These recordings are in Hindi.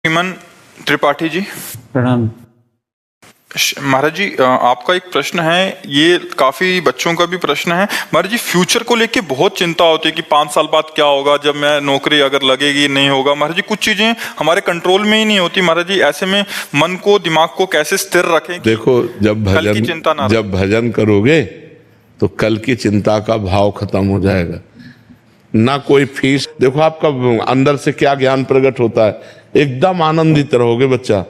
हेमन त्रिपाठी जी, प्रणाम। महाराज जी, आपका एक प्रश्न है, ये काफी बच्चों का भी प्रश्न है। महाराज जी, फ्यूचर को लेके बहुत चिंता होती है कि 5 साल बाद क्या होगा, जब मैं नौकरी अगर लगेगी नहीं होगा। महाराज जी, कुछ चीजें हमारे कंट्रोल में ही नहीं होती। महाराज जी, ऐसे में मन को, दिमाग को कैसे स्थिर रखें? देखो, जब भजन करोगे तो कल की चिंता का भाव खत्म हो जाएगा। ना कोई फीस। देखो आपका अंदर से क्या ज्ञान प्रकट होता है, एकदम आनंदित रहोगे बच्चा,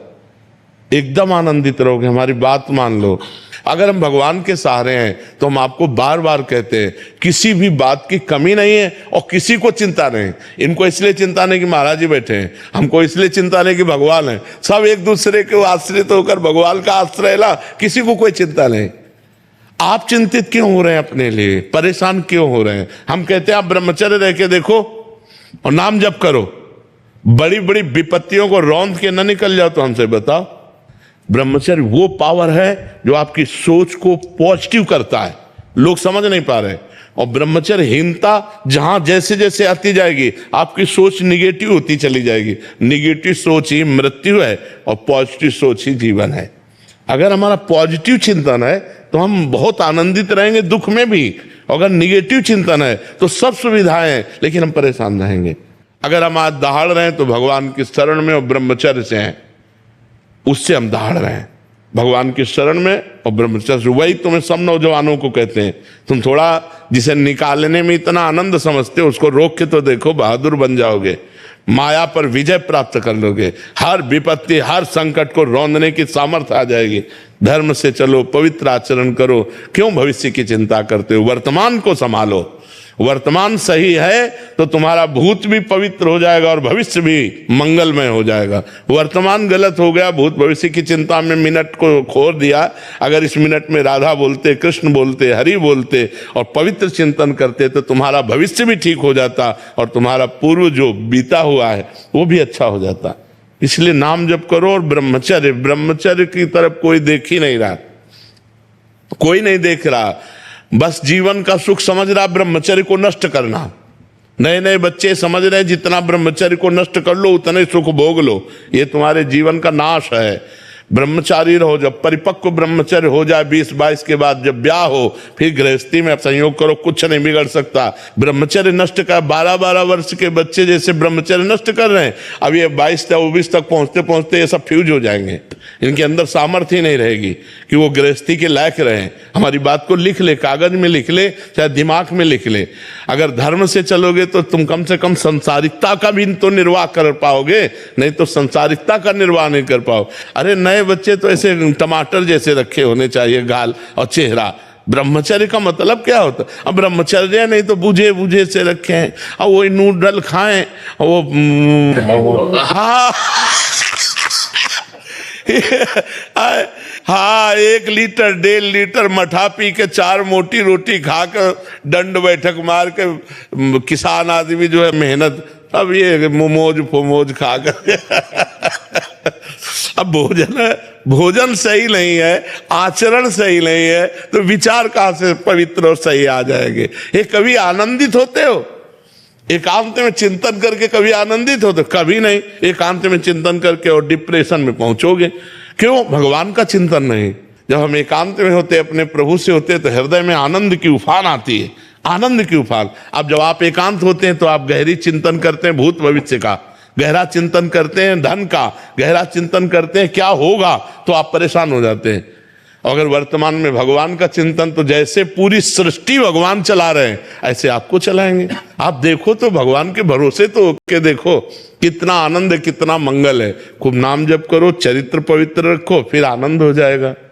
एकदम आनंदित रहोगे। हमारी बात मान लो, अगर हम भगवान के सहारे हैं तो हम आपको बार बार कहते हैं किसी भी बात की कमी नहीं है और किसी को चिंता नहीं। इनको इसलिए चिंता नहीं कि महाराज जी बैठे हैं, हमको इसलिए चिंता नहीं कि भगवान है। सब एक दूसरे के आश्रित होकर भगवान का आश्रय ला, किसी को कोई चिंता नहीं। आप चिंतित क्यों हो रहे हैं, अपने लिए परेशान क्यों हो रहे हैं? हम कहते हैं आप ब्रह्मचर्य रह के देखो और नाम जप करो, बड़ी बड़ी विपत्तियों को रौंद के न निकल जाओ। तो हमसे बताओ, ब्रह्मचर्य वो पावर है जो आपकी सोच को पॉजिटिव करता है। लोग समझ नहीं पा रहे। और ब्रह्मचर्यहीनता जहां जैसे जैसे आती जाएगी, आपकी सोच निगेटिव होती चली जाएगी। निगेटिव सोच ही मृत्यु है और पॉजिटिव सोच ही जीवन है। अगर हमारा पॉजिटिव चिंतन है तो हम बहुत आनंदित रहेंगे दुख में भी। अगर निगेटिव चिंतन है तो सब सुविधाएं हैं लेकिन हम परेशान रहेंगे। अगर हम आज दहाड़ रहे हैं तो भगवान की शरण में और ब्रह्मचर्य से हैं, उससे हम दहाड़ रहे हैं, भगवान की शरण में और ब्रह्मचर्य। वही तुम्हें सब नौजवानों को कहते हैं, तुम थोड़ा जिसे निकालने में इतना आनंद समझते हो उसको रोक के तो देखो, बहादुर बन जाओगे, माया पर विजय प्राप्त कर लोगे। हर विपत्ति, हर संकट को रौंदने की सामर्थ्य आ जाएगी। धर्म से चलो, पवित्र आचरण करो। क्यों भविष्य की चिंता करते हो? वर्तमान को संभालो। वर्तमान सही है तो तुम्हारा भूत भी पवित्र हो जाएगा और भविष्य भी मंगलमय हो जाएगा। वर्तमान गलत हो गया, भूत भविष्य की चिंता में मिनट को खो दिया। अगर इस मिनट में राधा बोलते, कृष्ण बोलते, हरि बोलते और पवित्र चिंतन करते तो तुम्हारा भविष्य भी ठीक हो जाता और तुम्हारा पूर्व जो बीता हुआ है वो भी अच्छा हो जाता। इसलिए नाम जप करो और ब्रह्मचर्य की तरफ कोई देख ही नहीं रहा, कोई नहीं देख रहा। बस जीवन का सुख समझ रहा ब्रह्मचर्य को नष्ट करना। नए नए बच्चे समझ रहे हैं जितना ब्रह्मचर्य को नष्ट कर लो उतने सुख भोग लो, ये तुम्हारे जीवन का नाश है। ब्रह्मचारी रहो, जब परिपक्व ब्रह्मचर्य हो जाए 20-22 के बाद, जब ब्याह हो, फिर गृहस्थी में संयोग करो, कुछ नहीं बिगड़ सकता। ब्रह्मचर्य नष्ट कर 12-12 वर्ष के बच्चे जैसे ब्रह्मचर्य नष्ट कर रहे हैं, अब ये 22-24 तक पहुंचते पहुंचते ये सब फ्यूज हो जाएंगे। इनके अंदर सामर्थ्य ही नहीं रहेगी कि वो गृहस्थी के लायक रहें। हमारी बात को लिख ले, कागज में लिख ले, चाहे दिमाग में लिख ले। अगर धर्म से चलोगे तो तुम कम से कम संसारिकता का भी तो निर्वाह कर पाओगे, नहीं तो संसारिकता का निर्वाह नहीं कर पाओ। अरे नए बच्चे तो ऐसे टमाटर जैसे रखे होने चाहिए गाल और चेहरा। ब्रह्मचर्य का मतलब क्या होता? अब ब्रह्मचर्य नहीं तो बूझे बूझे से रखे हैं, अब वही नूडल खाएं, वो हाँ हाँ 1 लीटर 1.5 लीटर मठा पी के 4 मोटी रोटी खाकर दंड बैठक मार के किसान आदमी जो है मेहनत, अब ये मोमोज खा कर अब भोजन सही नहीं है, आचरण सही नहीं है तो विचार कहां से पवित्र और सही आ जाएंगे? ये कभी आनंदित होते हो? एकांत में चिंतन करके कभी आनंदित होते? कभी नहीं। एकांत में चिंतन करके और डिप्रेशन में पहुंचोगे। क्यों? भगवान का चिंतन नहीं। जब हम एकांत में होते, अपने प्रभु से होते, तो हृदय में आनंद की उफान आती है, आनंद की उफान। अब जब आप एकांत होते हैं तो आप गहरी चिंतन करते हैं भूत भविष्य का, गहरा चिंतन करते हैं धन का, गहरा चिंतन करते हैं क्या होगा, तो आप परेशान हो जाते हैं। अगर वर्तमान में भगवान का चिंतन, तो जैसे पूरी सृष्टि भगवान चला रहे हैं ऐसे आपको चलाएंगे। आप देखो तो भगवान के भरोसे तो होके देखो, कितना आनंद है, कितना मंगल है। खूब नाम जप करो, चरित्र पवित्र रखो, फिर आनंद हो जाएगा।